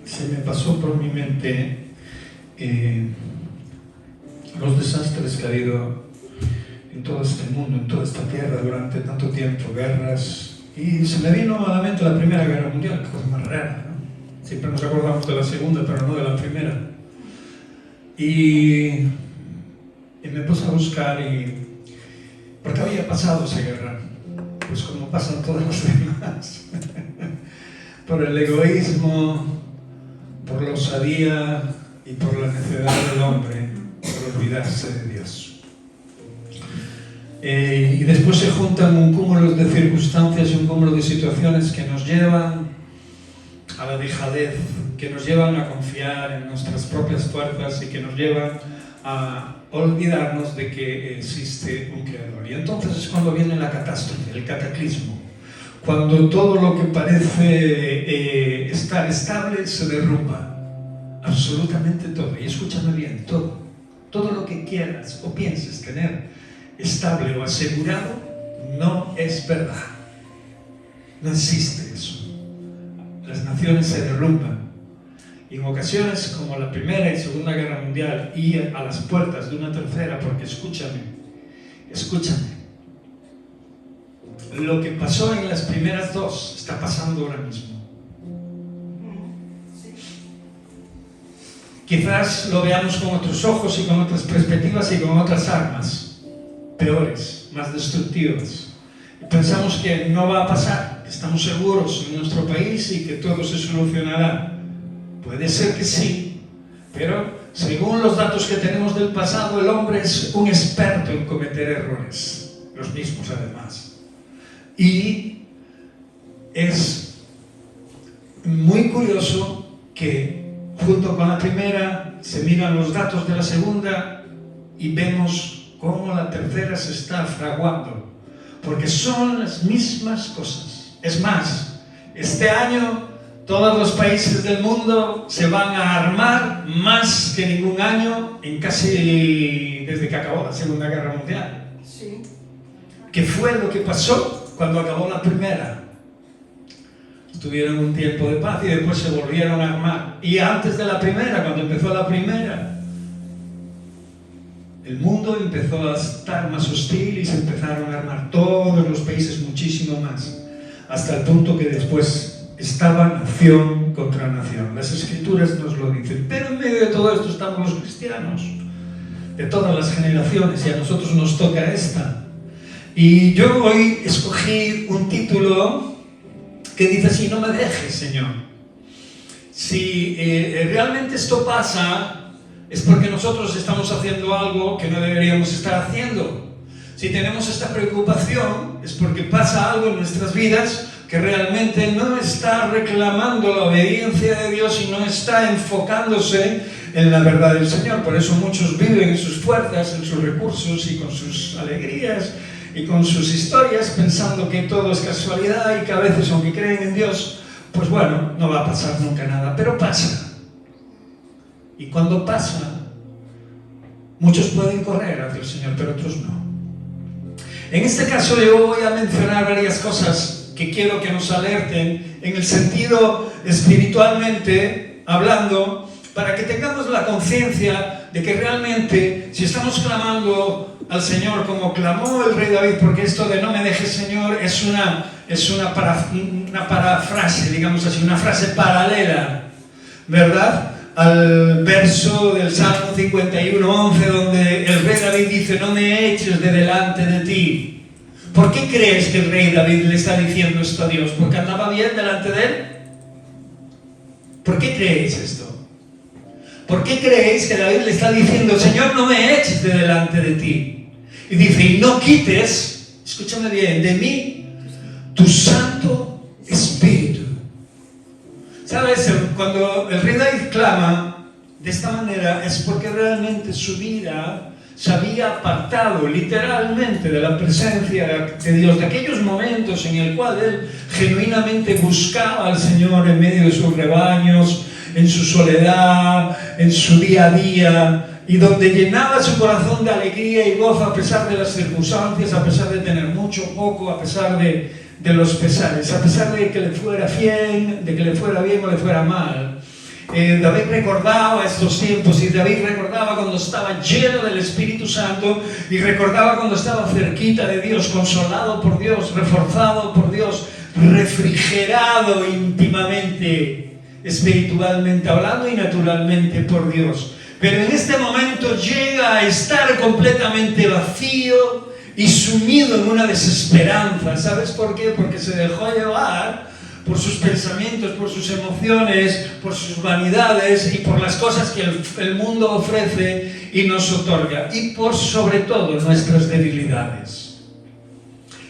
Se me pasó por mi mente los desastres que ha habido en todo este mundo, en toda esta tierra durante tanto tiempo, guerras, y se me vino a la mente la Primera Guerra Mundial, cosa más rara, ¿no? Siempre nos acordamos de la segunda, pero no de la primera. Y me puse a buscar, ¿por qué había pasado esa guerra? Pues como pasan todas las demás. Por el egoísmo, por la osadía y por la necedad del hombre, por olvidarse de Dios. Y después se juntan un cúmulo de circunstancias y un cúmulo de situaciones que nos llevan a la dejadez, que nos llevan a confiar en nuestras propias fuerzas y que nos llevan a olvidarnos de que existe un creador. Y entonces es cuando viene la catástrofe, el cataclismo, cuando todo lo que parece estar estable se derrumba, absolutamente todo. Y escúchame bien, todo lo que quieras o pienses tener estable o asegurado no es verdad, no existe eso. Las naciones se derrumban. Y en ocasiones como la Primera y Segunda Guerra Mundial y a las puertas de una tercera, porque escúchame, lo que pasó en las primeras dos está pasando ahora mismo. Quizás lo veamos con otros ojos y con otras perspectivas y con otras armas, peores, más destructivas. Y pensamos que no va a pasar, que estamos seguros en nuestro país y que todo se solucionará. Puede ser que sí, pero según los datos que tenemos del pasado, el hombre es un experto en cometer errores, los mismos además. Y es muy curioso que junto con la primera se miran los datos de la segunda y vemos cómo la tercera se está fraguando, porque son las mismas cosas. Es más, este año todos los países del mundo se van a armar más que ningún año en casi desde que acabó la Segunda Guerra Mundial. Sí. ¿Qué fue lo que pasó cuando acabó la primera? Tuvieron un tiempo de paz y después se volvieron a armar. Y antes de la primera, cuando empezó la primera, el mundo empezó a estar más hostil y se empezaron a armar todos los países muchísimo más, hasta el punto que después estaba nación contra nación. Las Escrituras nos lo dicen. Pero en medio de todo esto estamos los cristianos, de todas las generaciones, y a nosotros nos toca esta. Y yo hoy escogí un título que dice así: no me dejes, Señor. Si realmente esto pasa, es porque nosotros estamos haciendo algo que no deberíamos estar haciendo. Si tenemos esta preocupación, es porque pasa algo en nuestras vidas que realmente no está reclamando la obediencia de Dios y no está enfocándose en la verdad del Señor. Por eso muchos viven en sus fuerzas, en sus recursos y con sus alegrías y con sus historias, pensando que todo es casualidad y que a veces, aunque creen en Dios, pues bueno, no va a pasar nunca nada. Pero pasa. Y cuando pasa, muchos pueden correr hacia el Señor, pero otros no. En este caso yo voy a mencionar varias cosas que quiero que nos alerten en el sentido espiritualmente hablando, para que tengamos la conciencia de que realmente, si estamos clamando al Señor como clamó el rey David, porque esto de no me dejes, Señor, es una parafrase, digamos así, una frase paralela, ¿verdad?, al verso del Salmo 51:11, donde el rey David dice: no me eches de delante de ti. ¿Por qué crees que el rey David le está diciendo esto a Dios? ¿Porque andaba bien delante de él? ¿Por qué creéis esto? ¿Por qué creéis que David le está diciendo: Señor, no me eches de delante de ti? Y dice: y no quites, escúchame bien, de mí tu Santo Espíritu. ¿Sabes? Cuando el rey David clama de esta manera es porque realmente su vida se había apartado literalmente de la presencia de Dios, de aquellos momentos en el cual él genuinamente buscaba al Señor en medio de sus rebaños, en su soledad, en su día a día, y donde llenaba su corazón de alegría y gozo a pesar de las circunstancias, a pesar de tener mucho o poco, a pesar de de los pesares, a pesar de que le fuera bien, de que le fuera bien o le fuera mal. David recordaba estos tiempos, y David recordaba cuando estaba lleno del Espíritu Santo, y recordaba cuando estaba cerquita de Dios, consolado por Dios, reforzado por Dios, refrigerado íntimamente, espiritualmente hablando y naturalmente por Dios. Pero en este momento llega a estar completamente vacío y sumido en una desesperanza. ¿Sabes por qué? Porque se dejó llevar por sus pensamientos, por sus emociones, por sus vanidades y por las cosas que el mundo ofrece y nos otorga, y por sobre todo nuestras debilidades.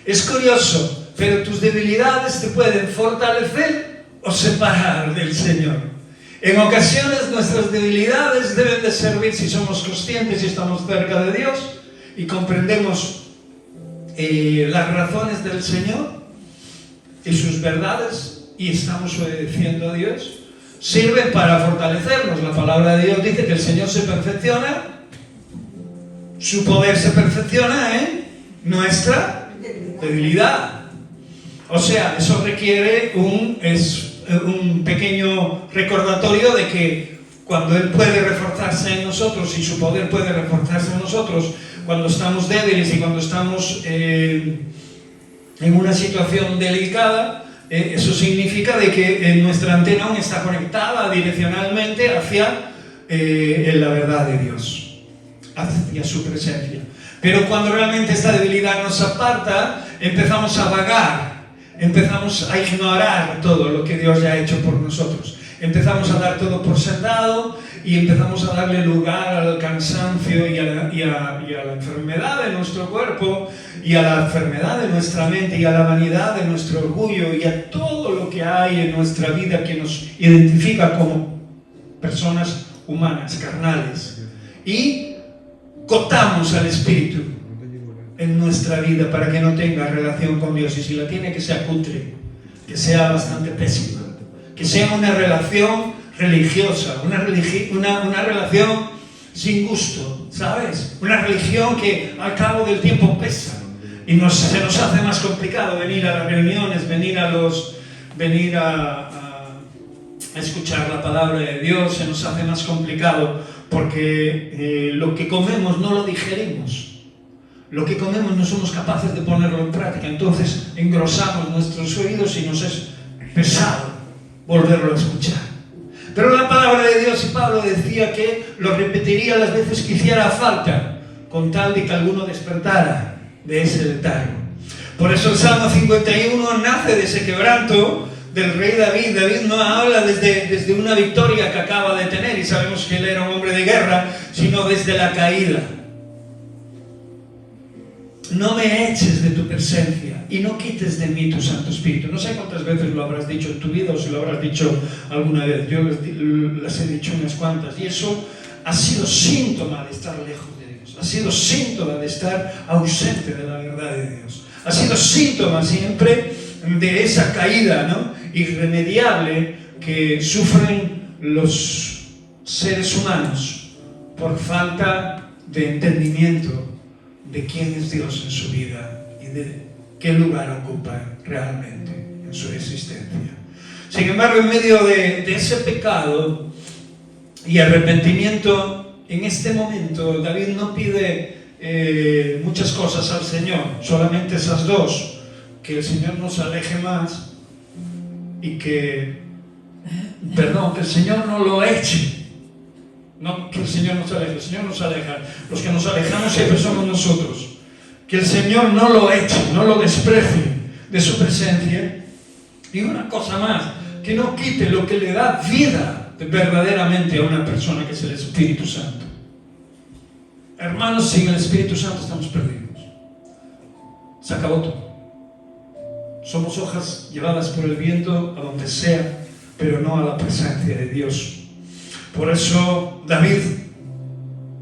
Es curioso, pero tus debilidades te pueden fortalecer o separar del Señor. En ocasiones nuestras debilidades deben de servir, si somos conscientes y estamos cerca de Dios y comprendemos las razones del Señor y sus verdades, y estamos obedeciendo a Dios, sirven para fortalecernos. La palabra de Dios dice que el Señor se perfecciona, su poder se perfecciona en nuestra debilidad. O sea, eso requiere un pequeño recordatorio de que cuando Él puede reforzarse en nosotros y su poder puede reforzarse en nosotros, cuando estamos débiles y cuando estamos en una situación delicada, eso significa de que nuestra antena aún está conectada direccionalmente hacia la verdad de Dios, hacia su presencia. Pero cuando realmente esta debilidad nos aparta, empezamos a vagar, empezamos a ignorar todo lo que Dios ya ha hecho por nosotros. Empezamos a dar todo por sentado y empezamos a darle lugar al cansancio y a la enfermedad de nuestro cuerpo, y a la enfermedad de nuestra mente, y a la vanidad de nuestro orgullo, y a todo lo que hay en nuestra vida que nos identifica como personas humanas, carnales. Y cotamos al Espíritu en nuestra vida para que no tenga relación con Dios, y si la tiene, que sea cutre, que sea bastante pésima, que sea una relación religiosa, una relación sin gusto, ¿sabes? Una religión que al cabo del tiempo pesa y se nos hace más complicado venir a las reuniones, venir a escuchar la palabra de Dios. Se nos hace más complicado porque lo que comemos no lo digerimos. Lo que comemos no somos capaces de ponerlo en práctica, entonces engrosamos nuestros oídos y nos es pesado volverlo a escuchar. Pero la palabra de Dios, y Pablo decía que lo repetiría las veces que hiciera falta, con tal de que alguno despertara de ese letargo. Por eso el Salmo 51 nace de ese quebranto del rey David. David no habla desde una victoria que acaba de tener, y sabemos que él era un hombre de guerra, sino desde la caída. No me eches de tu presencia y no quites de mí tu Santo Espíritu. No sé cuántas veces lo habrás dicho en tu vida, o si lo habrás dicho alguna vez. Yo las he dicho unas cuantas, y eso ha sido síntoma de estar lejos de Dios. Ha sido síntoma de estar ausente de la verdad de Dios. Ha sido síntoma siempre de esa caída, ¿no?, irremediable que sufren los seres humanos por falta de entendimiento de quién es Dios en su vida y de qué lugar ocupa realmente en su existencia. Sin embargo, en medio de ese pecado y arrepentimiento, en este momento David no pide muchas cosas al Señor, solamente esas dos: que el Señor nos aleje más y que el Señor no lo eche. No que el Señor nos aleje, el Señor nos aleja. Los que nos alejamos siempre somos nosotros. Que el Señor no lo eche, no lo desprecie de su presencia. Y una cosa más, que no quite lo que le da vida verdaderamente a una persona, que es el Espíritu Santo. Hermanos, sin el Espíritu Santo estamos perdidos. Se acabó todo. Somos hojas llevadas por el viento a donde sea, pero no a la presencia de Dios. Por eso David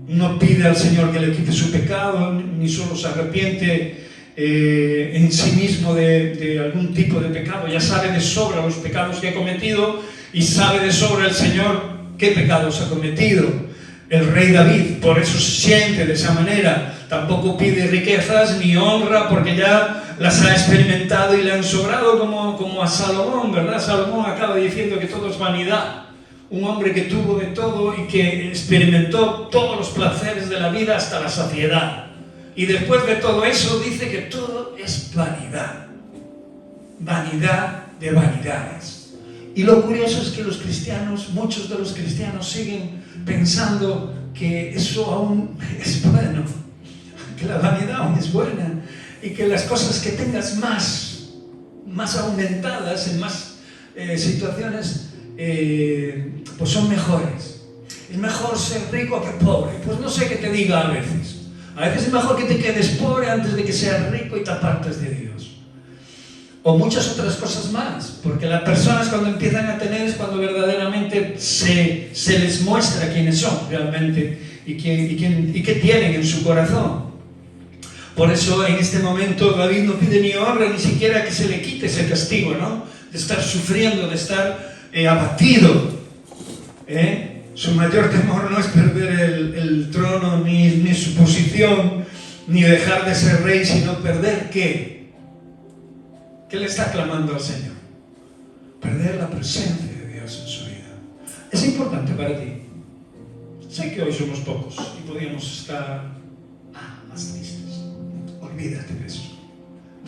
no pide al Señor que le quite su pecado, ni solo se arrepiente en sí mismo de algún tipo de pecado. Ya sabe de sobra los pecados que ha cometido, y sabe de sobra el Señor qué pecados ha cometido el rey David. Por eso se siente de esa manera Tampoco pide riquezas ni honra porque ya las ha experimentado y le han sobrado como a Salomón, ¿verdad? Salomón acaba diciendo que todo es vanidad. Un hombre que tuvo de todo y que experimentó todos los placeres de la vida hasta la saciedad. Y después de todo eso dice que todo es vanidad. Vanidad de vanidades. Y lo curioso es que los cristianos, muchos de los cristianos siguen pensando que eso aún es bueno, que la vanidad aún es buena y que las cosas que tengas más aumentadas en más situaciones pues son mejores. Es mejor ser rico que pobre. Pues no sé qué te diga a veces. A veces es mejor que te quedes pobre antes de que seas rico y te apartes de Dios. O muchas otras cosas más. Porque las personas cuando empiezan a tener es cuando verdaderamente se les muestra quiénes son realmente y qué tienen en su corazón. Por eso en este momento David no pide ni honra ni siquiera que se le quite ese castigo, ¿no? De estar sufriendo, de estar abatido. Su mayor temor no es perder el trono ni su posición ni dejar de ser rey, sino perder ¿qué? ¿Qué le está clamando al Señor? Perder la presencia de Dios en su vida. Es importante para ti. Sé que hoy somos pocos y podríamos estar más tristes. Olvídate de eso.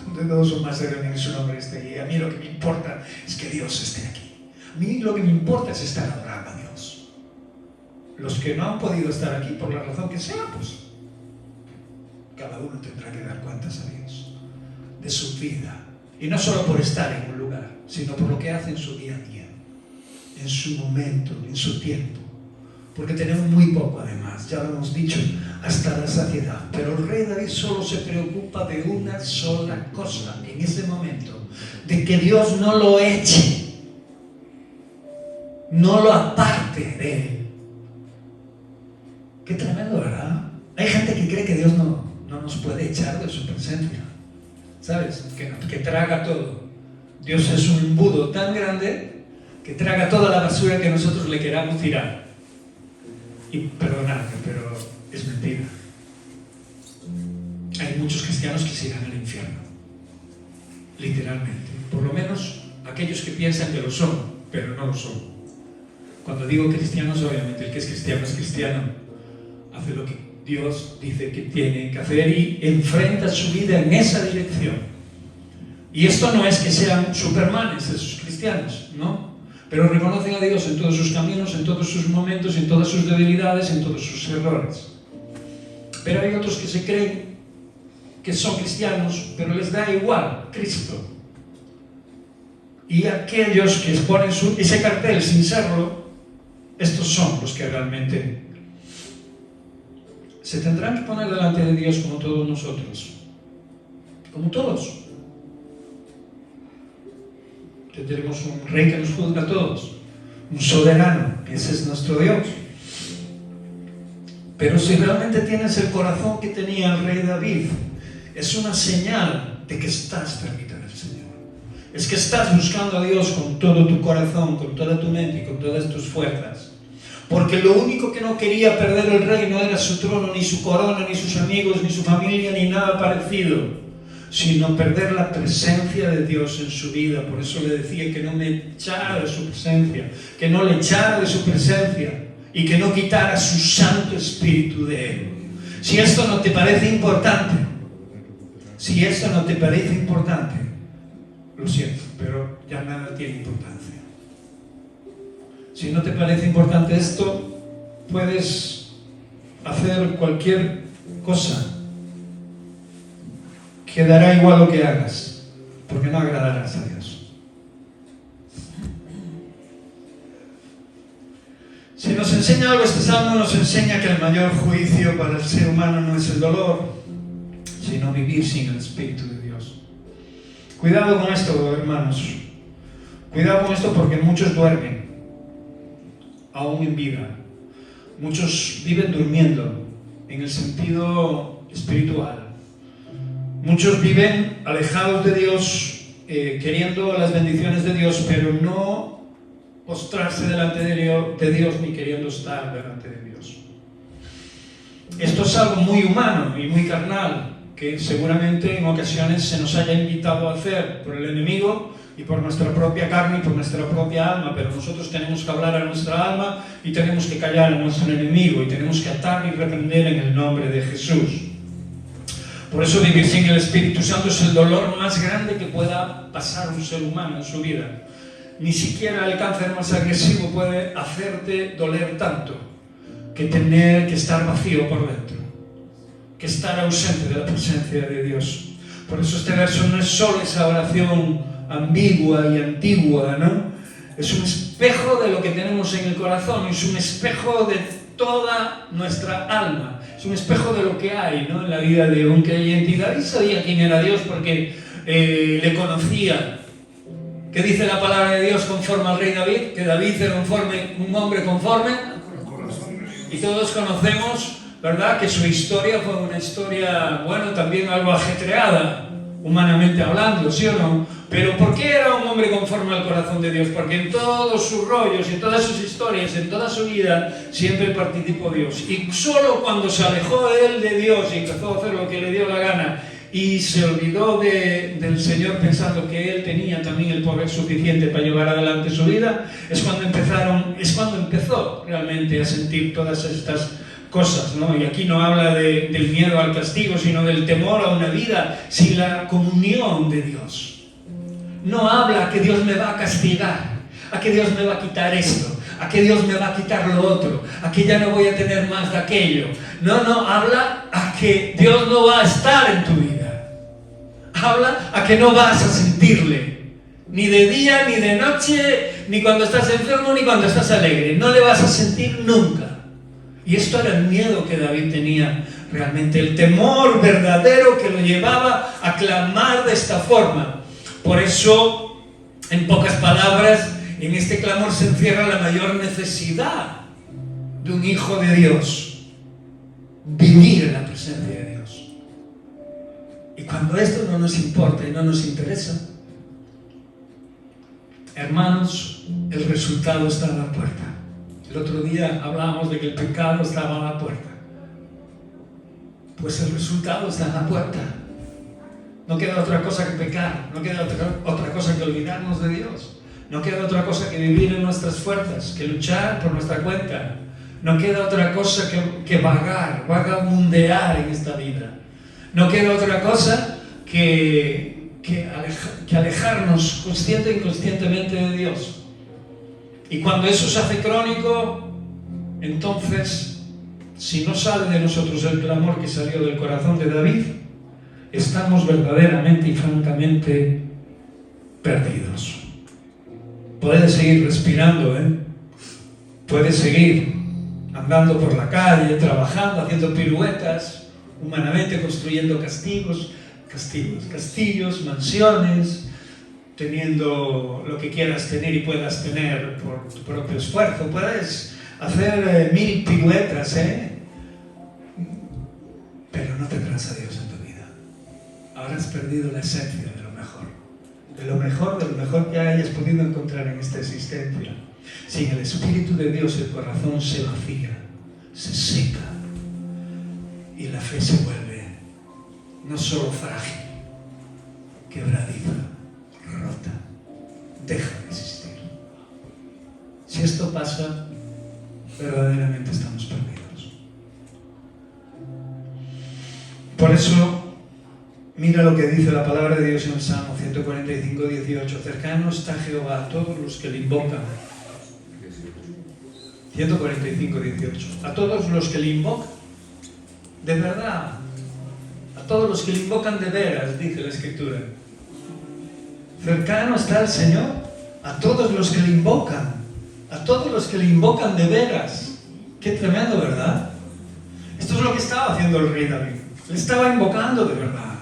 Donde todos son más reunidos en su nombre esté aquí. A mí lo que me importa es que Dios esté aquí. A mí lo que me importa es estar adorando a Dios. Los que no han podido estar aquí por la razón que sea, pues cada uno tendrá que dar cuentas a Dios de su vida. Y no solo por estar en un lugar, sino por lo que hace en su día a día, en su momento, en su tiempo. Porque tenemos muy poco además, ya lo hemos dicho, hasta la saciedad. Pero el rey David solo se preocupa de una sola cosa en ese momento, de que Dios no lo eche, no lo aparte de él. Qué tremendo, ¿verdad? Hay gente que cree que Dios no nos puede echar de su presencia, ¿sabes? Que traga todo. Dios es un embudo tan grande que traga toda la basura que nosotros le queramos tirar. Y perdonadme, pero es mentira. Hay muchos cristianos que se irán al infierno, literalmente. Por lo menos aquellos que piensan que lo son, pero no lo son. Cuando digo cristianos, obviamente el que es cristiano hace lo que Dios dice que tiene que hacer y enfrenta su vida en esa dirección. Y esto no es que sean supermanes esos cristianos, ¿no? Pero reconocen a Dios en todos sus caminos, en todos sus momentos, en todas sus debilidades, en todos sus errores. Pero hay otros que se creen que son cristianos, pero les da igual Cristo. Y aquellos que ponen ese cartel sin serlo, estos son los que realmente se tendrán que poner delante de Dios como todos nosotros. Como todos. Tendremos un rey que nos juzga a todos, un soberano, ese es nuestro Dios. Pero si realmente tienes el corazón que tenía el rey David, es una señal de que estás cerquita del Señor. Es que estás buscando a Dios con todo tu corazón, con toda tu mente y con todas tus fuerzas. Porque lo único que no quería perder el rey no era su trono, ni su corona, ni sus amigos, ni su familia, ni nada parecido, sino perder la presencia de Dios en su vida. Por eso le decía que no me echara de su presencia, que no le echara de su presencia y que no quitara su Santo Espíritu de él. Si esto no te parece importante, lo siento, pero ya nada tiene importancia. Si no te parece importante esto, puedes hacer cualquier cosa. Quedará igual lo que hagas, porque no agradarás a Dios. Si nos enseña algo este salmo, nos enseña que el mayor juicio para el ser humano no es el dolor, sino vivir sin el Espíritu de Dios. Cuidado con esto, hermanos. Cuidado con esto porque muchos duermen, aún en vida. Muchos viven durmiendo, en el sentido espiritual. Muchos viven alejados de Dios, queriendo las bendiciones de Dios, pero no postrarse delante de Dios ni queriendo estar delante de Dios. Esto es algo muy humano y muy carnal, que seguramente en ocasiones se nos haya invitado a hacer por el enemigo y por nuestra propia carne y por nuestra propia alma, pero nosotros tenemos que hablar a nuestra alma y tenemos que callar a nuestro enemigo y tenemos que atar y reprender en el nombre de Jesús. Por eso vivir sin el Espíritu Santo es el dolor más grande que pueda pasar un ser humano en su vida. Ni siquiera el cáncer más agresivo puede hacerte doler tanto que tener que estar vacío por dentro, que estar ausente de la presencia de Dios. Por eso este verso no es solo esa oración ambigua y antigua, ¿no? Es un espejo de lo que tenemos en el corazón, es un espejo de toda nuestra alma, es un espejo de lo que hay, ¿no?, en la vida de un creyente. Y David sabía quién era Dios porque le conocía. ¿Qué dice la palabra de Dios conforme al rey David? Que David era un hombre conforme, y todos conocemos, ¿verdad?, que su historia fue una historia, bueno, también algo ajetreada, humanamente hablando, ¿sí o no? Pero ¿por qué era un hombre conforme al corazón de Dios? Porque en todos sus rollos, en todas sus historias, en toda su vida, siempre participó Dios. Y solo cuando se alejó él de Dios y empezó a hacer lo que le dio la gana y se olvidó del Señor pensando que él tenía también el poder suficiente para llevar adelante su vida, es cuando empezó realmente a sentir todas estas cosas, ¿no? Y aquí no habla del miedo al castigo, sino del temor a una vida sin la comunión de Dios. No habla a que Dios me va a castigar, a que Dios me va a quitar esto, a que Dios me va a quitar lo otro, a que ya no voy a tener más de aquello. No, habla a que Dios no va a estar en tu vida. Habla a que no vas a sentirle, ni de día, ni de noche, ni cuando estás enfermo, ni cuando estás alegre. No le vas a sentir nunca. Y esto era el miedo que David tenía realmente, el temor verdadero que lo llevaba a clamar de esta forma. Por eso, en pocas palabras, en este clamor se encierra la mayor necesidad de un hijo de Dios: vivir en la presencia de Dios. Y cuando esto no nos importa y no nos interesa, hermanos, el resultado está a la puerta. El otro día hablábamos de que el pecado estaba a la puerta. Pues el resultado está a la puerta. No queda otra cosa que pecar, no queda otra cosa que olvidarnos de Dios, no queda otra cosa que vivir en nuestras fuerzas, que luchar por nuestra cuenta, no queda otra cosa que vagamundear en esta vida, no queda otra cosa que alejarnos consciente e inconscientemente de Dios. Y cuando eso se hace crónico, entonces, si no sale de nosotros el clamor que salió del corazón de David, estamos verdaderamente y francamente perdidos. Puedes seguir respirando, puedes seguir andando por la calle, trabajando, haciendo piruetas, humanamente construyendo castillos, mansiones, teniendo lo que quieras tener y puedas tener por tu propio esfuerzo. Puedes hacer 1000 piruetas, pero no tendrás a Dios en tu vida. Habrás perdido la esencia de lo mejor que hayas podido encontrar en esta existencia. Sin el Espíritu de Dios, el corazón se vacía, se seca, y la fe se vuelve no solo frágil, quebradiza, rota, deja de existir. Si esto pasa, verdaderamente estamos perdidos. Por eso, mira lo que dice la palabra de Dios en el Salmo 145, 18. Cercano está Jehová a todos los que le invocan. 145, 18. A todos los que le invocan, de verdad. A todos los que le invocan de veras, dice la Escritura. Cercano está el Señor a todos los que le invocan. A todos los que le invocan de veras. Qué tremendo, ¿verdad? Esto es lo que estaba haciendo el rey David. Le estaba invocando de verdad.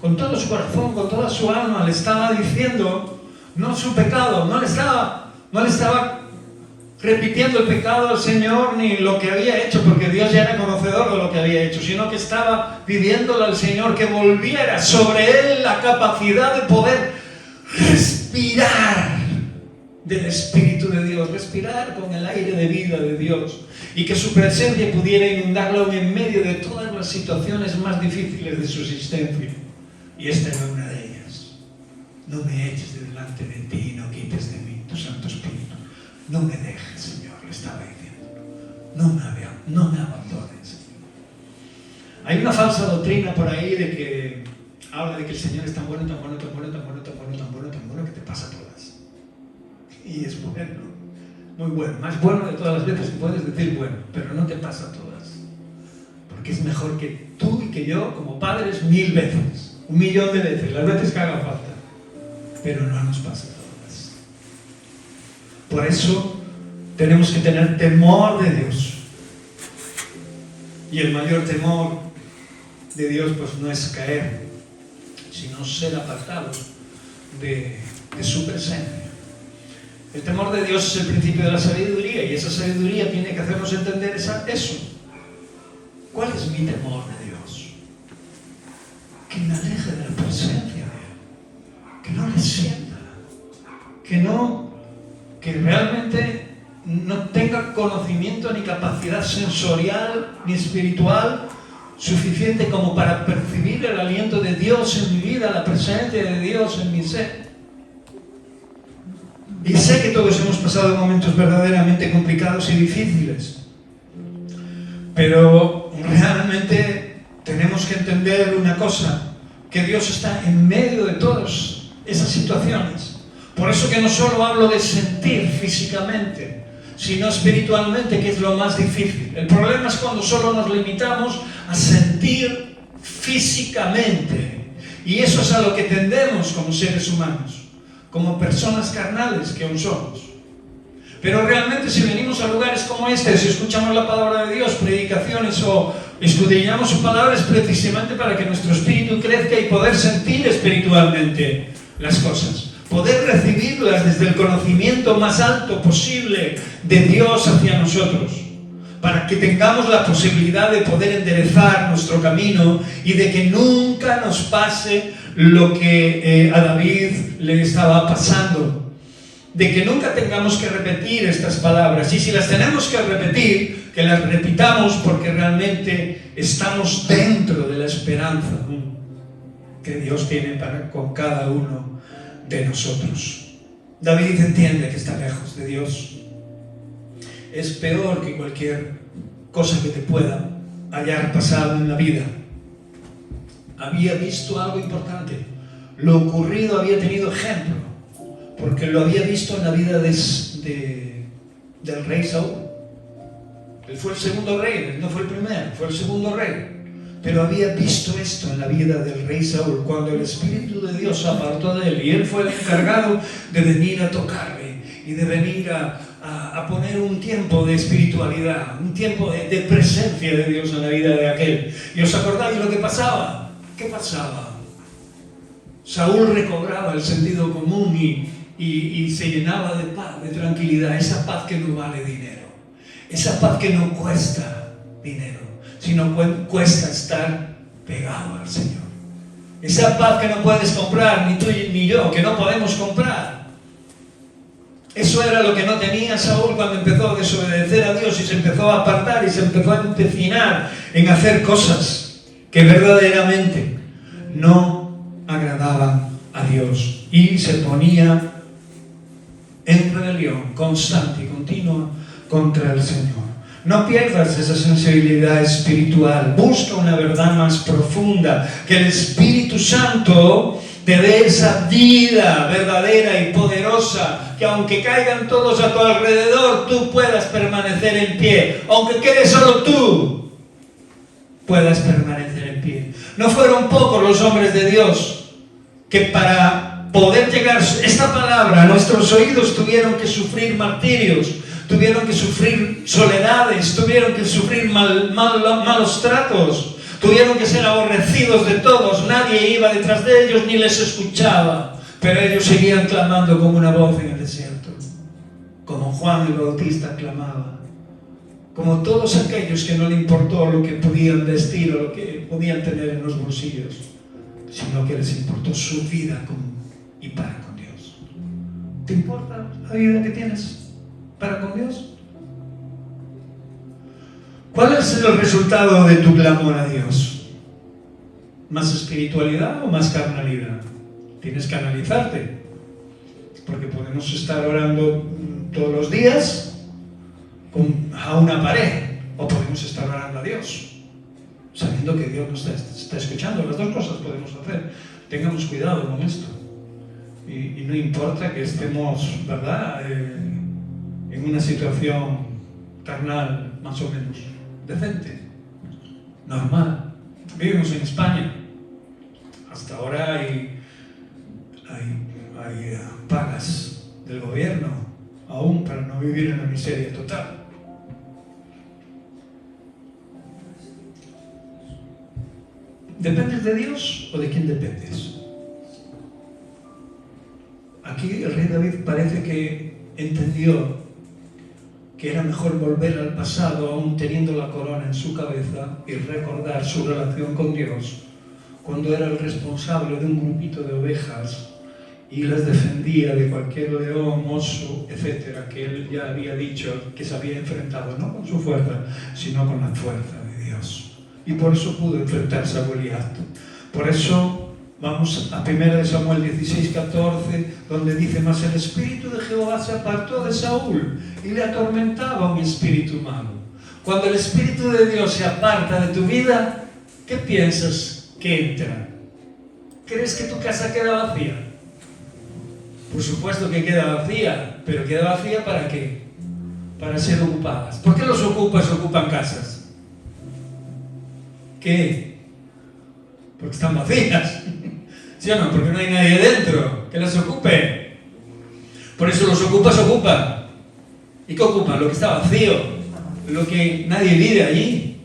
Con todo su corazón, con toda su alma, le estaba diciendo, no su pecado, no le estaba repitiendo el pecado al Señor ni lo que había hecho, porque Dios ya era conocedor de lo que había hecho, sino que estaba pidiéndole al Señor que volviera sobre él la capacidad de poder respirar del Espíritu de Dios, respirar con el aire de vida de Dios, y que su presencia pudiera inundarlo en medio de todas las situaciones más difíciles de su existencia. Y esta era una de ellas. No me eches de delante de ti y no quites de mí tu Santo Espíritu. No me dejes, Señor, le estaba diciendo. No me abandones. Hay una falsa doctrina por ahí de que habla de que el Señor es tan bueno, tan bueno, tan bueno, tan bueno, tan bueno, tan bueno, tan bueno, que te pasa todas. Y es bueno, muy bueno, más bueno de todas las veces que puedes decir bueno, pero no te pasa todas. Porque es mejor que tú y que yo, como padres, 1000 veces, 1.000.000 de veces, las veces que haga falta. Pero no nos pasa todas. Por eso tenemos que tener temor de Dios. Y el mayor temor de Dios pues no es caer, sino ser apartados de su presencia. El temor de Dios es el principio de la sabiduría, y esa sabiduría tiene que hacernos entender eso. ¿Cuál es mi temor de Dios? Que me aleje de la presencia de Él, que no le sienta, que realmente no tenga conocimiento ni capacidad sensorial ni espiritual suficiente como para percibir el aliento de Dios en mi vida, la presencia de Dios en mi ser. Y sé que todos hemos pasado momentos verdaderamente complicados y difíciles, pero realmente tenemos que entender una cosa, que Dios está en medio de todas esas situaciones. Por eso que no solo hablo de sentir físicamente, sino espiritualmente, que es lo más difícil. El problema es cuando solo nos limitamos a sentir físicamente, y eso es a lo que tendemos como seres humanos, como personas carnales que aún somos. Pero realmente, si venimos a lugares como este, si escuchamos la palabra de Dios, predicaciones o escudriñamos su palabra, es precisamente para que nuestro espíritu crezca y poder sentir espiritualmente las cosas, poder recibirlas desde el conocimiento más alto posible de Dios hacia nosotros, para que tengamos la posibilidad de poder enderezar nuestro camino y de que nunca nos pase lo que a David le estaba pasando, de que nunca tengamos que repetir estas palabras, y si las tenemos que repetir, que las repitamos porque realmente estamos dentro de la esperanza que Dios tiene con cada uno de nosotros. David entiende que está lejos de Dios. Es peor que cualquier cosa que te pueda hayar pasado en la vida. Había visto algo importante. Lo ocurrido había tenido ejemplo, porque lo había visto en la vida del rey Saúl. Él fue el segundo rey, no fue el primero, fue el segundo rey. Pero había visto esto en la vida del rey Saúl, cuando el Espíritu de Dios se apartó de él, y él fue el encargado de venir a tocarle y de venir a poner un tiempo de espiritualidad, un tiempo de presencia de Dios en la vida de aquel. ¿Y os acordáis lo que pasaba? ¿Qué pasaba? Saúl recobraba el sentido común y se llenaba de paz, de tranquilidad, esa paz que no vale dinero, esa paz que no cuesta dinero, sino cuesta estar pegado al Señor. Esa paz que no puedes comprar, ni tú ni yo, que no podemos comprar. Eso era lo que no tenía Saúl cuando empezó a desobedecer a Dios y se empezó a apartar y se empezó a empecinar en hacer cosas que verdaderamente no agradaban a Dios, y se ponía en rebelión constante y continua contra el Señor. No pierdas esa sensibilidad espiritual. Busca una verdad más profunda, que el Espíritu Santo te dé esa vida verdadera y poderosa, que aunque caigan todos a tu alrededor, tú puedas permanecer en pie. Aunque quede solo tú, puedas permanecer en pie. No fueron pocos los hombres de Dios que para poder llegar esta palabra a nuestros oídos tuvieron que sufrir martirios, tuvieron que sufrir soledades, tuvieron que sufrir malos tratos, tuvieron que ser aborrecidos de todos. Nadie iba detrás de ellos ni les escuchaba, pero ellos seguían clamando como una voz en el desierto, como Juan el Bautista clamaba, como todos aquellos que no le importó lo que podían vestir o lo que podían tener en los bolsillos, sino que les importó su vida y para con Dios. ¿Te importa la vida que tienes para con Dios? ¿Cuál es el resultado de tu clamor a Dios? ¿Más espiritualidad o más carnalidad? Tienes que analizarte, porque podemos estar orando todos los días a una pared, o podemos estar orando a Dios, sabiendo que Dios nos está escuchando. Las dos cosas podemos hacer. Tengamos cuidado con esto. Y no importa que estemos, ¿verdad?, en una situación carnal más o menos decente, normal. Vivimos en España. Hasta ahora hay pagas del gobierno aún para no vivir en la miseria total. ¿Dependes de Dios o de quién dependes? Aquí el rey David parece que entendió que era mejor volver al pasado aún teniendo la corona en su cabeza y recordar su relación con Dios cuando era el responsable de un grupito de ovejas y las defendía de cualquier león, oso, etcétera, que él ya había dicho que se había enfrentado no con su fuerza, sino con la fuerza de Dios. Y por eso pudo enfrentarse a Goliat. Por eso vamos a 1 Samuel 16:14, donde dice: mas el espíritu de Jehová se apartó de Saúl y le atormentaba un espíritu malo. Cuando el espíritu de Dios se aparta de tu vida, ¿qué piensas que entra? ¿Crees que tu casa queda vacía? Por supuesto que queda vacía, pero queda vacía ¿para qué? Para ser ocupadas. ¿Por qué los ocupas ocupan casas? ¿Qué? Porque están vacías. ¿Sí o no? Porque no hay nadie dentro que las ocupe. Por eso los ocupas ocupan. ¿Y qué ocupan? Lo que está vacío, lo que nadie vive allí.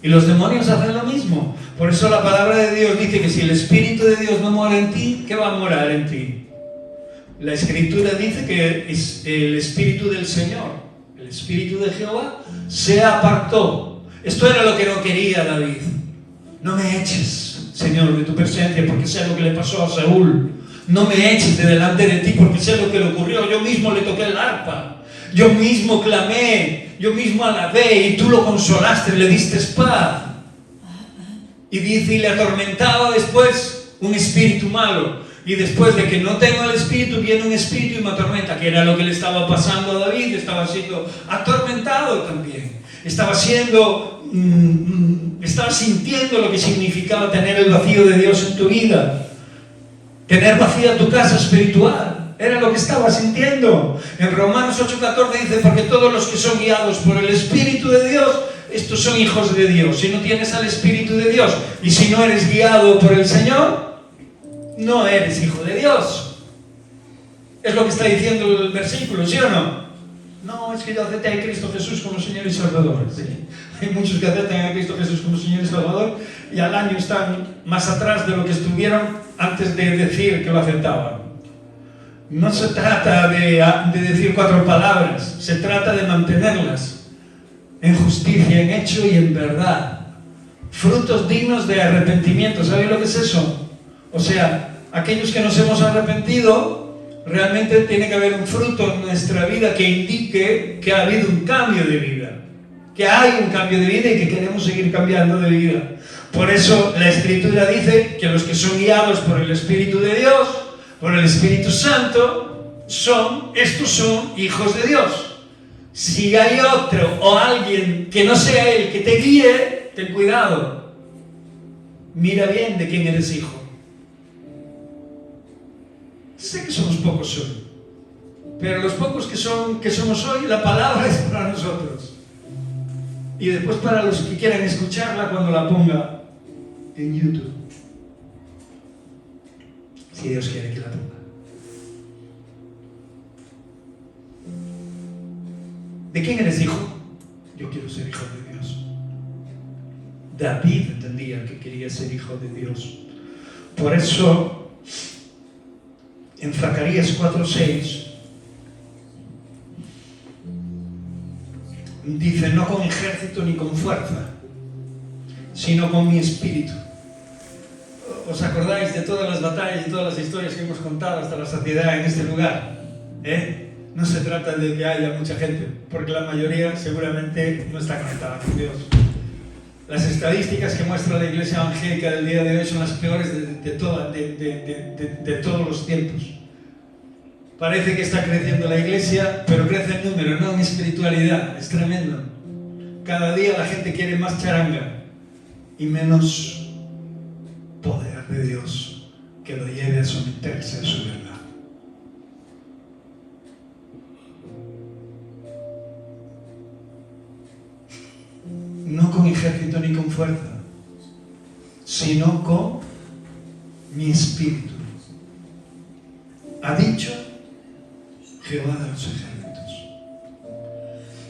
Y los demonios hacen lo mismo. Por eso la palabra de Dios dice que si el Espíritu de Dios no mora en ti, ¿qué va a morar en ti? La Escritura dice que es el Espíritu del Señor, el Espíritu de Jehová, se apartó. Esto era lo que no quería David. No me eches, Señor, de tu presencia, porque sé lo que le pasó a Saúl. No me eches de delante de ti, porque sé lo que le ocurrió. Yo mismo le toqué el arpa. Yo mismo clamé. Yo mismo alabé y tú lo consolaste, le diste paz. Y dice, y le atormentaba después un espíritu malo. Y después de que no tengo el espíritu, viene un espíritu y me atormenta, que era lo que le estaba pasando a David. Estaba siendo atormentado también. Estaba sintiendo lo que significaba tener el vacío de Dios en tu vida. Tener vacía tu casa espiritual. Era lo que estaba sintiendo. En Romanos 8:14 dice, porque todos los que son guiados por el Espíritu de Dios, estos son hijos de Dios. Si no tienes al Espíritu de Dios y si no eres guiado por el Señor, no eres hijo de Dios. Es lo que está diciendo el versículo, ¿sí o no? No, es que yo acepté a Cristo Jesús como Señor y Salvador. ¿Sí? Hay muchos que aceptan a Cristo Jesús como Señor y Salvador y al año están más atrás de lo que estuvieron antes de decir que lo aceptaban. No se trata de decir 4 palabras, se trata de mantenerlas en justicia, en hecho y en verdad. Frutos dignos de arrepentimiento. ¿Sabéis lo que es eso? O sea, aquellos que nos hemos arrepentido, realmente tiene que haber un fruto en nuestra vida que indique que ha habido un cambio de vida. Que hay un cambio de vida y que queremos seguir cambiando de vida. Por eso la Escritura dice que los que son guiados por el Espíritu de Dios, por el Espíritu Santo, estos son hijos de Dios. Si hay otro o alguien que no sea él que te guíe, ten cuidado. Mira bien de quién eres hijo. Sé que somos pocos hoy, pero los pocos que somos hoy, la palabra es para nosotros. Y después para los que quieran escucharla cuando la ponga en YouTube. Si Dios quiere que la ponga. ¿De quién eres hijo? Yo quiero ser hijo de Dios. David entendía que quería ser hijo de Dios. Por eso, en Zacarías 4:6, dice, no con ejército ni con fuerza, sino con mi espíritu. ¿Os acordáis de todas las batallas y todas las historias que hemos contado hasta la saciedad en este lugar? No se trata de que haya mucha gente, porque la mayoría seguramente no está conectada con Dios. Las estadísticas que muestra la Iglesia Evangélica del día de hoy son las peores de todos los tiempos. Parece que está creciendo la Iglesia, pero crece en número, no en espiritualidad. Es tremendo. Cada día la gente quiere más charanga y menos poder de Dios que lo lleve a someterse a su verdad. No con ejército ni con fuerza, sino con mi espíritu. Ha dicho Jehová de los ejércitos.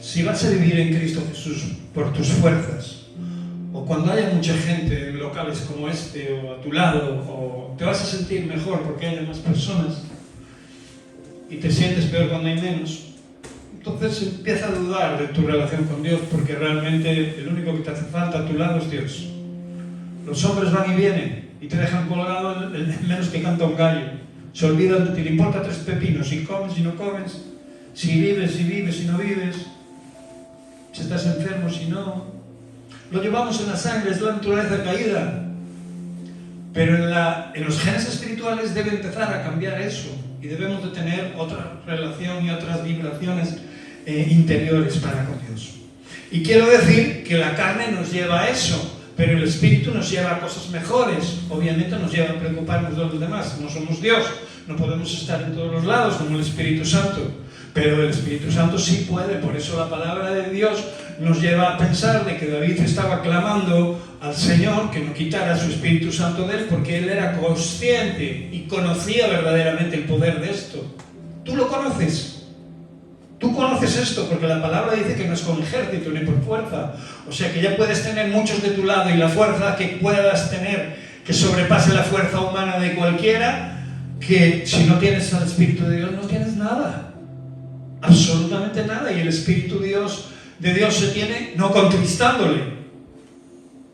Si vas a vivir en Cristo Jesús por tus fuerzas, o cuando haya mucha gente en locales como este, o a tu lado, o te vas a sentir mejor porque haya más personas, y te sientes peor cuando hay menos, entonces empieza a dudar de tu relación con Dios, porque realmente el único que te hace falta a tu lado es Dios. Los hombres van y vienen y te dejan colgado menos que canta un gallo. Se olvidan de ti, le importa tres pepinos, si comes, si no comes, si vives, si no vives, si estás enfermo, si no. Lo llevamos en la sangre, es la naturaleza caída. Pero en los genes espirituales debe empezar a cambiar eso, y debemos de tener otra relación y otras vibraciones interiores para con Dios. Y quiero decir que la carne nos lleva a eso, pero el Espíritu nos lleva a cosas mejores. Obviamente nos lleva a preocuparnos de los demás. No somos Dios, no podemos estar en todos los lados como el Espíritu Santo, pero el Espíritu Santo sí puede. Por eso la palabra de Dios nos lleva a pensar de que David estaba clamando al Señor que no quitara su Espíritu Santo de él, porque él era consciente y conocía verdaderamente el poder de esto. ¿Tú lo conoces? Tú conoces esto, porque la palabra dice que no es con ejército ni por fuerza. O sea que ya puedes tener muchos de tu lado, y la fuerza que puedas tener, que sobrepase la fuerza humana de cualquiera, que si no tienes al Espíritu de Dios no tienes nada. Absolutamente nada. Y el Espíritu de Dios se tiene no contristándole,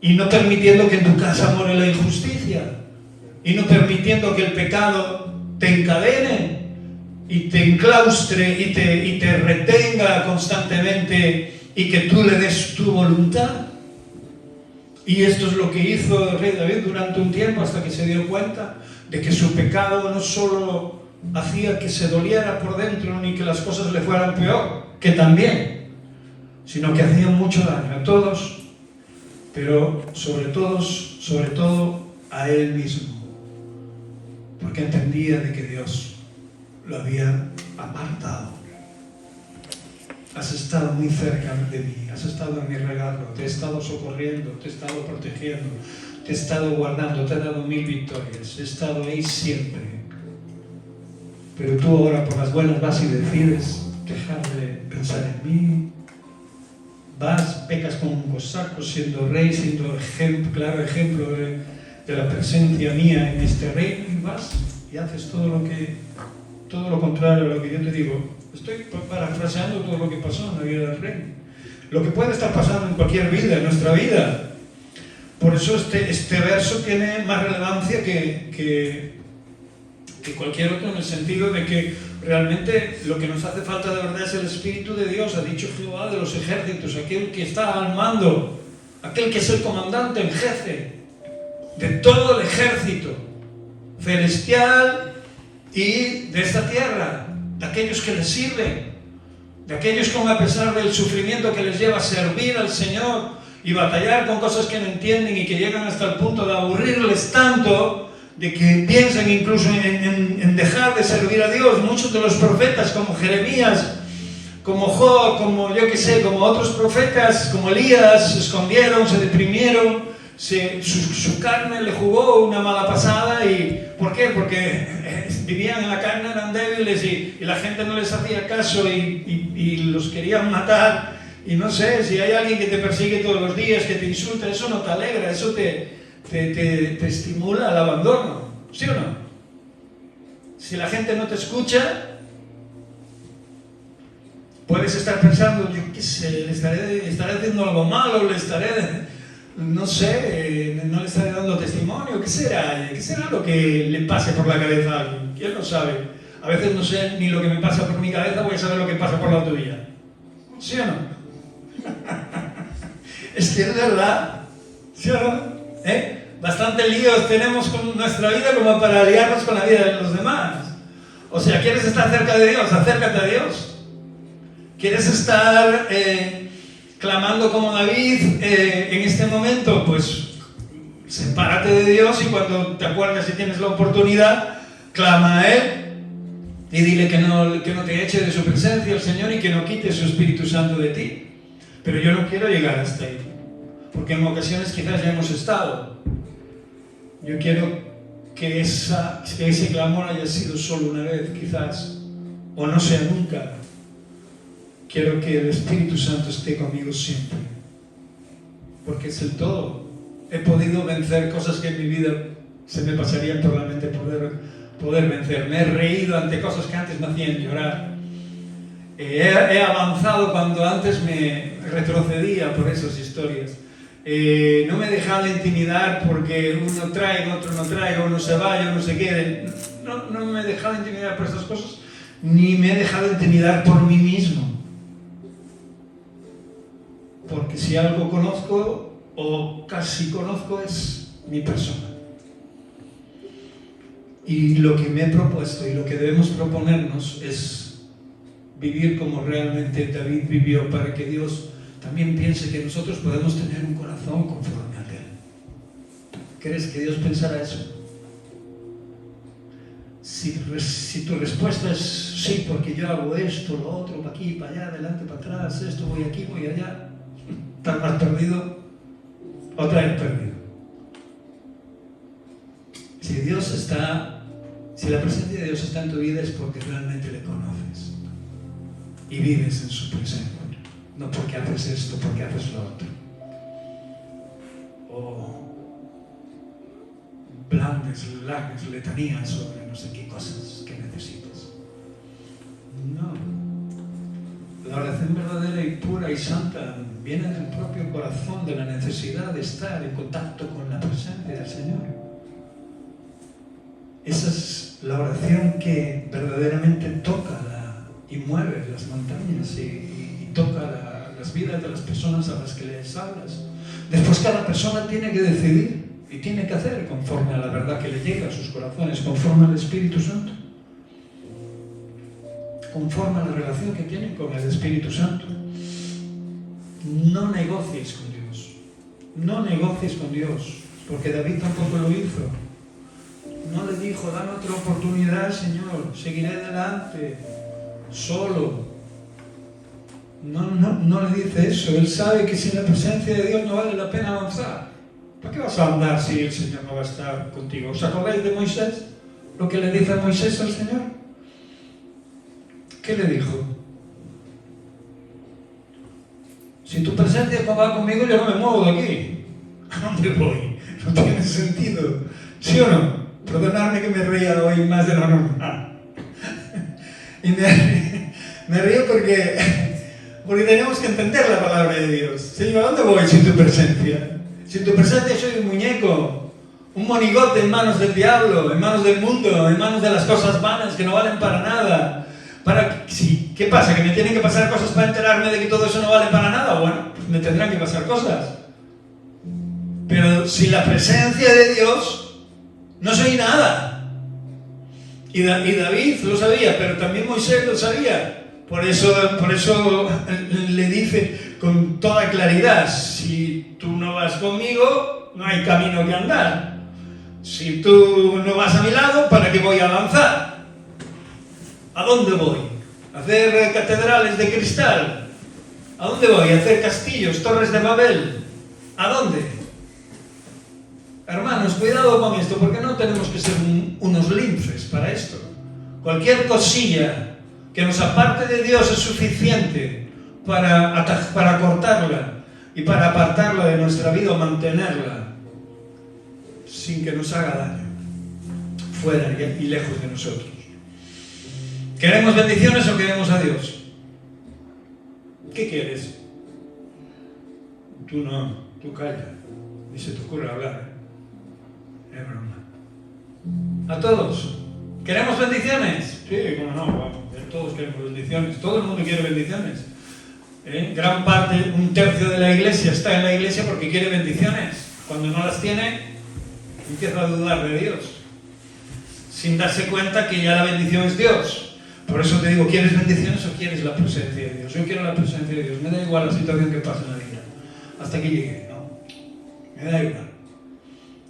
y no permitiendo que en tu casa more la injusticia, y no permitiendo que el pecado te encadene y te enclaustre y te retenga constantemente, y que tú le des tu voluntad. Y esto es lo que hizo el rey David durante un tiempo, hasta que se dio cuenta de que su pecado no solo hacía que se doliera por dentro, ni que las cosas le fueran peor, que también, sino que hacía mucho daño a todos, pero sobre todo a él mismo, porque entendía de que Dios lo había apartado. Has estado muy cerca de mí, has estado en mi regazo, te he estado socorriendo, te he estado protegiendo, te he estado guardando, te he dado 1000 victorias, he estado ahí siempre. Pero tú ahora por las buenas vas y decides dejar de pensar en mí. Vas, pecas como un cosaco, siendo rey, siendo claro ejemplo de la presencia mía en este reino, y vas y haces todo lo contrario a lo que yo te digo. Estoy parafraseando todo lo que pasó en la vida del rey, lo que puede estar pasando en cualquier vida, en nuestra vida. Por eso este verso tiene más relevancia que cualquier otro, en el sentido de que realmente lo que nos hace falta de verdad es el Espíritu de Dios. Ha dicho Jehová de los ejércitos, aquel que está al mando, aquel que es el comandante en jefe de todo el ejército celestial y de esta tierra, de aquellos que les sirven, de aquellos que a pesar del sufrimiento que les lleva a servir al Señor y batallar con cosas que no entienden, y que llegan hasta el punto de aburrirles tanto, de que piensan incluso en dejar de servir a Dios. Muchos de los profetas, como Jeremías, como Job, como yo que sé, como otros profetas, como Elías, se escondieron, se deprimieron, su carne le jugó una mala pasada. ¿Y por qué? Porque vivían en la carne, eran débiles, y la gente no les hacía caso, y los querían matar. Y no sé, si hay alguien que te persigue todos los días, que te insulta, eso no te alegra, eso te estimula al abandono, ¿sí o no? Si la gente no te escucha, puedes estar pensando, yo qué sé, le estaré haciendo algo malo, no sé, no le estaré dando testimonio. ¿Qué será lo que le pase por la cabeza a alguien? ¿Quién lo sabe? A veces no sé ni lo que me pasa por mi cabeza, voy a saber lo que pasa por la tuya. ¿Sí o no? Es que es verdad. ¿Sí o no? Bastante líos tenemos con nuestra vida como para liarnos con la vida de los demás. O sea, ¿quieres estar cerca de Dios? Acércate a Dios. ¿Quieres estar clamando como David en este momento? Pues sepárate de Dios y cuando te acuerdes y tienes la oportunidad, clama a Él y dile que no te eche de su presencia el Señor y que no quite su Espíritu Santo de ti. Pero yo no quiero llegar hasta ahí, porque en ocasiones quizás ya hemos estado. Yo quiero que ese clamor haya sido solo una vez, quizás, o no sea nunca. Quiero que el Espíritu Santo esté conmigo siempre, porque es el todo. He podido vencer cosas que en mi vida se me pasarían por la mente poder vencer. Me he reído ante cosas que antes me hacían llorar. He avanzado cuando antes me retrocedía por esas historias. No me he dejado intimidar porque uno traiga, otro no traiga, uno se vaya, uno se quede. No me he dejado intimidar por estas cosas, ni me he dejado intimidar por mí mismo. Porque si algo conozco, o casi conozco, es mi persona. Y lo que me he propuesto y lo que debemos proponernos es vivir como realmente David vivió, para que Dios también piense que nosotros podemos tener un corazón conforme a Él. ¿Crees que Dios pensará eso? Si tu respuesta es sí, porque yo hago esto, lo otro, para aquí, para allá, adelante, para atrás, esto, voy aquí, voy allá, estás más perdido, otra vez perdido. Si la presencia de Dios está en tu vida es porque realmente le conoces y vives en su presencia, no porque haces esto, porque haces lo otro. O blandes, largas letanías sobre no sé qué cosas que necesitas. No. La oración verdadera y pura y santa viene del propio corazón, de la necesidad de estar en contacto con la presencia del Señor. Esa es la oración que verdaderamente toca y mueve las montañas y toca las vidas de las personas a las que les hablas. Después cada persona tiene que decidir y tiene que hacer conforme a la verdad que le llega a sus corazones, conforme al Espíritu Santo, conforme a la relación que tienen con el Espíritu Santo. No negocies con Dios, no negocies con Dios, porque David tampoco lo hizo. No le dijo, dame otra oportunidad, Señor, seguiré adelante, solo. No le dice eso. Él sabe que sin la presencia de Dios no vale la pena avanzar. ¿Para qué vas a andar si el Señor no va a estar contigo? ¿Os acordáis de Moisés? Lo que le dice a Moisés al Señor. ¿Qué le dijo? Si tu presencia no va conmigo, yo no me muevo de aquí. ¿A dónde voy? No tiene sentido. ¿Sí o no? Perdonadme que me ría hoy más de lo normal. Y me río porque tenemos que entender la palabra de Dios. Señor, ¿a dónde voy sin tu presencia? Sin tu presencia soy un muñeco, un monigote en manos del diablo, en manos del mundo, en manos de las cosas vanas que no valen para nada. ¿Qué pasa? ¿Que me tienen que pasar cosas para enterarme de que todo eso no vale para nada? Bueno, pues me tendrán que pasar cosas. Pero sin la presencia de Dios no soy nada. Y David lo sabía, pero también Moisés lo sabía. Por eso le dice con toda claridad, si tú no vas conmigo, no hay camino que andar. Si tú no vas a mi lado, ¿para qué voy a avanzar? ¿A dónde voy? ¿A hacer catedrales de cristal? ¿A dónde voy? ¿A hacer castillos, torres de Babel? ¿A dónde? Hermanos, cuidado con esto, porque no tenemos que ser unos linces para esto. Cualquier cosilla que nos aparte de Dios es suficiente para cortarla y para apartarla de nuestra vida o mantenerla sin que nos haga daño, fuera y lejos de nosotros. ¿Queremos bendiciones o queremos a Dios? ¿Qué quieres? Tú no, tú calla, ni se te ocurre hablar. Es broma. A todos. ¿Queremos bendiciones? Sí, cómo no, vamos, todos queremos bendiciones, todo el mundo quiere bendiciones. Gran parte, un tercio de la iglesia está en la iglesia porque quiere bendiciones. Cuando no las tiene, empieza a dudar de Dios, sin darse cuenta que ya la bendición es Dios. Por eso te digo, ¿quieres bendiciones o quieres la presencia de Dios? Yo quiero la presencia de Dios, me da igual la situación que pase en la vida, hasta que llegue, ¿no? Me da igual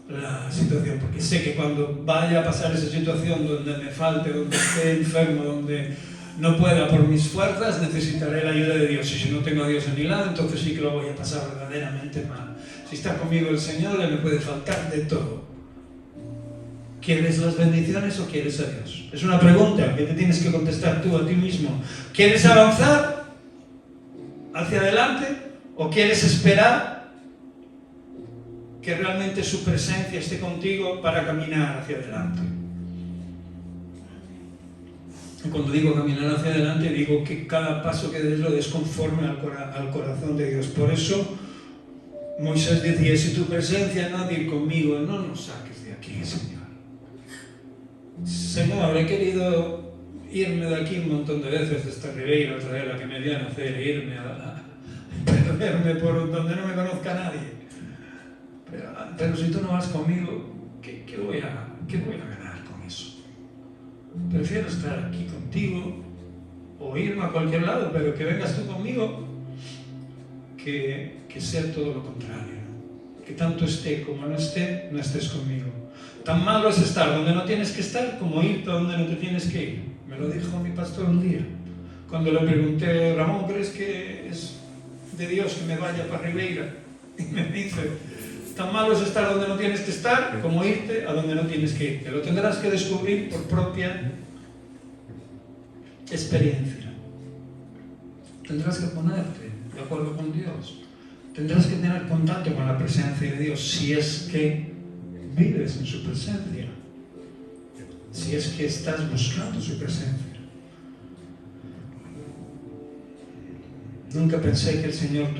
la situación, porque sé que cuando vaya a pasar esa situación donde me falte, donde esté enfermo, donde no pueda por mis fuerzas, necesitaré la ayuda de Dios. Y si no tengo a Dios a mi lado, entonces sí que lo voy a pasar verdaderamente mal. Si está conmigo el Señor, le me puede faltar de todo. ¿Quieres las bendiciones o quieres a Dios? Es una pregunta que te tienes que contestar tú a ti mismo. ¿Quieres avanzar hacia adelante o quieres esperar que realmente su presencia esté contigo para caminar hacia adelante? Y cuando digo caminar hacia adelante, digo que cada paso que des lo des conforme al corazón de Dios. Por eso Moisés decía, si tu presencia no ha de ir conmigo, no nos saques de aquí, Señor. Señor, he querido irme de aquí un montón de veces, de esta ribeira, traer la que me dio a nacer, irme a perderme por donde no me conozca nadie. Pero si tú no vas conmigo, ¿qué voy a ganar con eso? Prefiero estar aquí contigo o irme a cualquier lado, pero que vengas tú conmigo, que sea todo lo contrario, ¿no? Que tanto esté como no esté, no estés conmigo. Tan malo es estar donde no tienes que estar como irte a donde no te tienes que ir. Me lo dijo mi pastor un día, cuando le pregunté, Ramón, ¿crees que es de Dios que me vaya para Ribeira? Y me dice, tan malo es estar donde no tienes que estar como irte a donde no tienes que irte. Lo tendrás que descubrir por propia experiencia. Tendrás que ponerte de acuerdo con Dios. Tendrás que tener contacto con la presencia de Dios si es que vives en su presencia. Si es que estás buscando su presencia. Nunca pensé que el Señor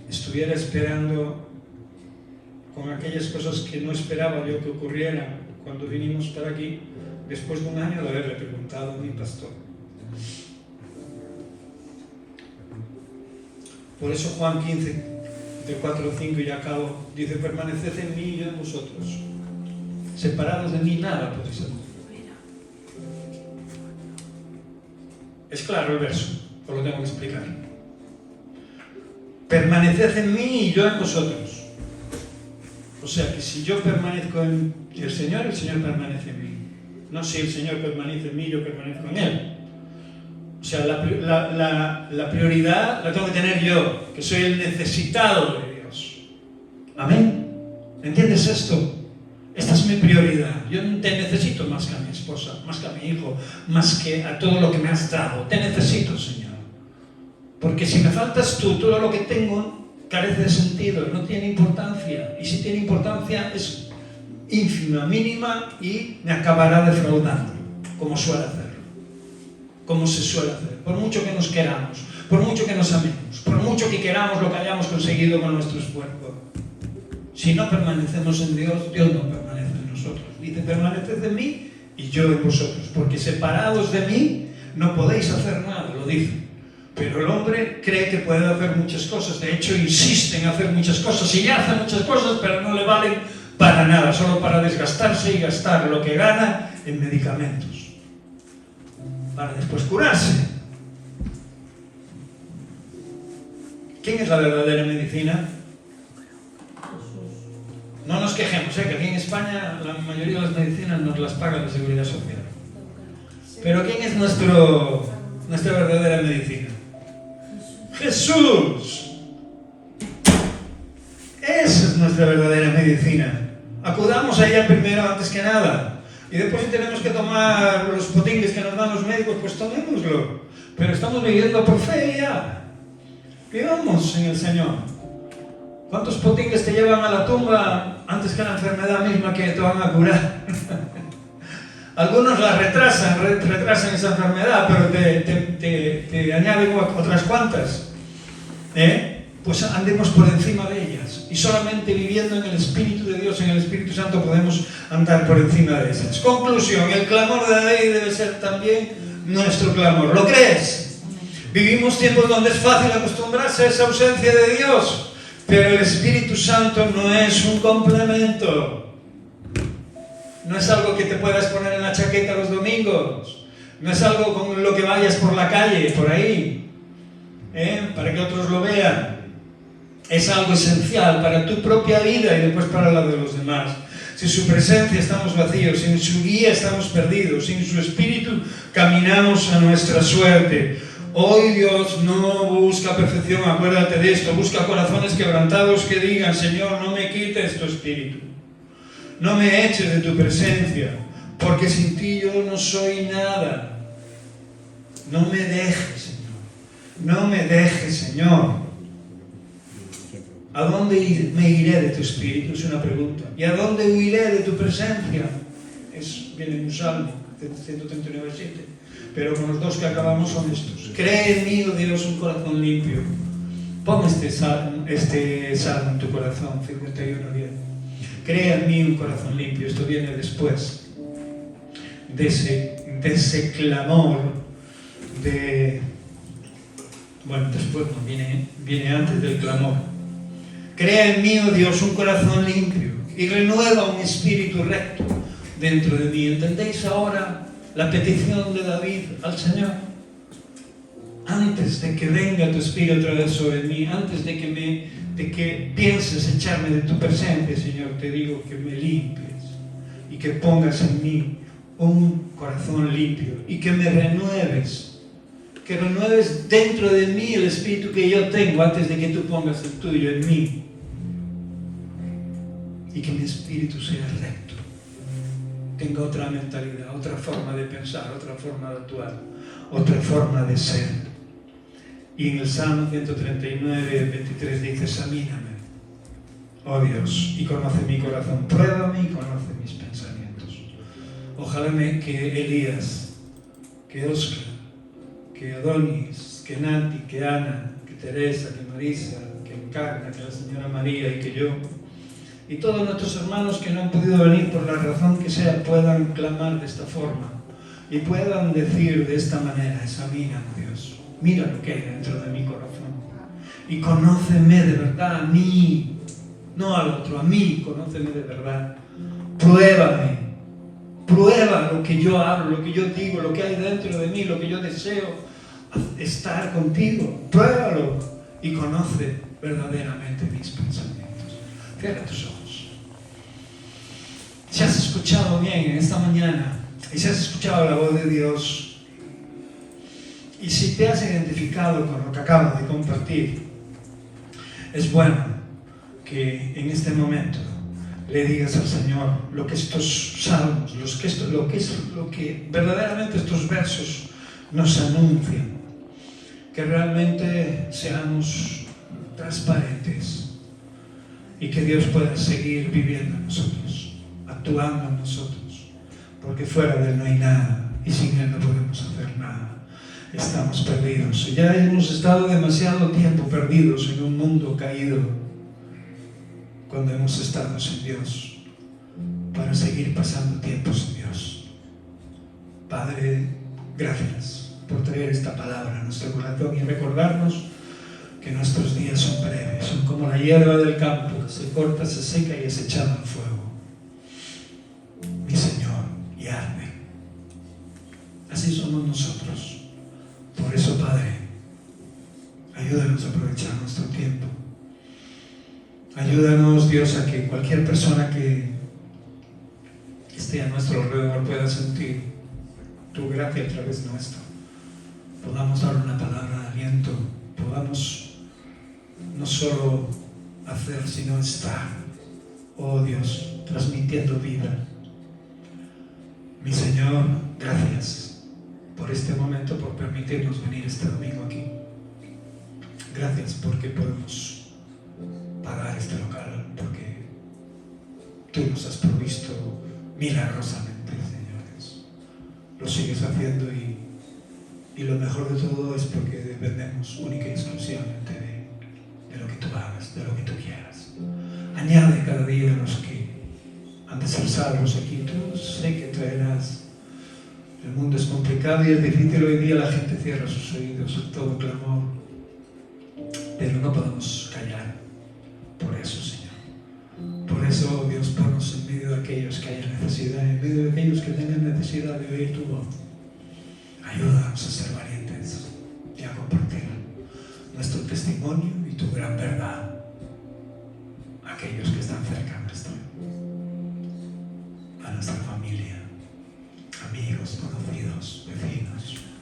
estuviera esperando con aquellas cosas que no esperaba yo que ocurrieran cuando vinimos para aquí, después de un año de haberle preguntado a mi pastor. Por eso Juan 15, de 4 o 5 y acabo, dice, permaneced en mí y yo en vosotros. Separados de mí nada podéis hacer. Es claro el verso, os lo tengo que explicar. Permaneced en mí y yo en vosotros. O sea que si yo permanezco en el Señor permanece en mí. No si el Señor permanece en mí, yo permanezco en Él. O sea, la prioridad la tengo que tener yo, que soy el necesitado de Dios. Amén. ¿Entiendes esto? Esta es mi prioridad. Yo te necesito más que a mi esposa, más que a mi hijo, más que a todo lo que me has dado. Te necesito, Señor. Porque si me faltas tú, todo lo que tengo carece de sentido, no tiene importancia. Y si tiene importancia es ínfima, mínima y me acabará defraudando, como suele hacerlo. Como se suele hacer. Por mucho que nos queramos, por mucho que nos amemos, por mucho que queramos lo que hayamos conseguido con nuestro esfuerzo. Si no permanecemos en Dios, Dios no permanece en nosotros. Dice, permaneced en mí y yo en vosotros. Porque separados de mí no podéis hacer nada, lo dice. Pero el hombre cree que puede hacer muchas cosas. De hecho, insiste en hacer muchas cosas y hace muchas cosas, pero no le valen para nada. Solo para desgastarse y gastar lo que gana en medicamentos. Para después curarse. ¿Quién es la verdadera medicina? No nos quejemos, que aquí en España la mayoría de las medicinas nos las paga la Seguridad Social. Pero ¿quién es nuestra verdadera medicina? ¡Jesús! Esa es nuestra verdadera medicina. Acudamos a ella primero antes que nada. Y después si tenemos que tomar los potingues que nos dan los médicos, pues tomémoslo. Pero estamos viviendo por fe ya. Vivamos en el Señor. ¿Cuántos potingues te llevan a la tumba antes que la enfermedad misma que te van a curar? Algunos la retrasan esa enfermedad, pero te añaden otras cuantas. Pues andemos por encima de ellas. Y solamente viviendo en el Espíritu de Dios, en el Espíritu Santo, podemos andar por encima de esas. Conclusión, el clamor de David debe ser también nuestro clamor. ¿Lo crees? Vivimos tiempos donde es fácil acostumbrarse a esa ausencia de Dios, pero el Espíritu Santo no es un complemento. No es algo que te puedas poner en la chaqueta los domingos. No es algo con lo que vayas por la calle, por ahí, para que otros lo vean. Es algo esencial para tu propia vida y después para la de los demás. Sin su presencia estamos vacíos, sin su guía estamos perdidos, sin su Espíritu caminamos a nuestra suerte. Hoy Dios no busca perfección, acuérdate de esto, busca corazones quebrantados que digan: Señor, no me quites tu Espíritu, no me eches de tu presencia, porque sin ti yo no soy nada. No me dejes, Señor, no me dejes, Señor. ¿A dónde me iré de tu Espíritu? Es una pregunta. ¿Y a dónde huiré de tu presencia? Viene en un salmo, 139:7. Pero con los dos que acabamos son estos. Cree en mí, oh Dios, un corazón limpio. Pon este salmo en tu corazón, 51:10. Cree en mí un corazón limpio. Esto viene después de ese clamor después no, viene antes del clamor. Crea en mí, oh Dios, un corazón limpio y renueva un espíritu recto dentro de mí. ¿Entendéis ahora la petición de David al Señor? Antes de que venga tu espíritu otra vez sobre mí, antes de que pienses echarme de tu presencia, Señor, te digo que me limpies y que pongas en mí un corazón limpio y que me renueves. Que renueves dentro de mí el espíritu que yo tengo antes de que tú pongas el tuyo en mí. Y que mi espíritu sea recto. Tenga otra mentalidad, otra forma de pensar, otra forma de actuar, otra forma de ser. Y en el Salmo 139:23 dice: examíname, oh Dios, y conoce mi corazón. Pruébame y conoce mis pensamientos. Ojalá que Elías, que Oscar, que Adonis, que Nati, que Ana, que Teresa, que Marisa, que Encarna, que la señora María y que yo, y todos nuestros hermanos que no han podido venir por la razón que sea, puedan clamar de esta forma y puedan decir de esta manera: examíname, Dios, mira lo que hay dentro de mi corazón y conóceme de verdad a mí, no al otro, a mí, conóceme de verdad. Prueba lo que yo hablo, lo que yo digo, lo que hay dentro de mí, lo que yo deseo estar contigo. Pruébalo y conoce verdaderamente mis pensamientos. Cierra tus ojos. Si has escuchado bien en esta mañana y si has escuchado la voz de Dios y si te has identificado con lo que acabo de compartir, es bueno que en este momento le digas al Señor lo que estos salmos, lo que verdaderamente estos versos nos anuncian, que realmente seamos transparentes y que Dios pueda seguir viviendo en nosotros, actuando en nosotros, porque fuera de Él no hay nada y sin Él no podemos hacer nada. Estamos perdidos. Ya hemos estado demasiado tiempo perdidos en un mundo caído, cuando hemos estado sin Dios, para seguir pasando tiempo sin Dios. Padre, gracias por traer esta palabra a nuestro corazón y recordarnos que nuestros días son breves, son como la hierba del campo, que se corta, se seca y es echada al fuego. Mi Señor, y arde. Así somos nosotros. Por eso, Padre, ayúdanos a aprovechar nuestro tiempo. Ayúdanos, Dios, a que cualquier persona que esté a nuestro alrededor pueda sentir tu gracia a través nuestro. Podamos dar una palabra de aliento, podamos no solo hacer, sino estar, oh Dios, transmitiendo vida. Mi Señor, gracias por este momento, por permitirnos venir este domingo aquí. Gracias porque podemos pagar este local, porque tú nos has provisto milagrosamente, señores. Lo sigues haciendo y lo mejor de todo es porque dependemos única y exclusivamente de lo que tú hagas, de lo que tú quieras. Añade cada día a los que han de ser salvos aquí. Tú sé que traerás. El mundo es complicado y es difícil. Hoy día la gente cierra sus oídos a todo clamor. Pero no podemos callar por eso, Señor. Por eso, Dios, ponnos en medio de aquellos que hayan necesidad, en medio de aquellos que tengan necesidad de oír tu voz. Ayúdanos a ser valientes y a compartir nuestro testimonio y tu gran verdad a aquellos que están cerca nuestro, a nuestra familia, amigos, conocidos, vecinos.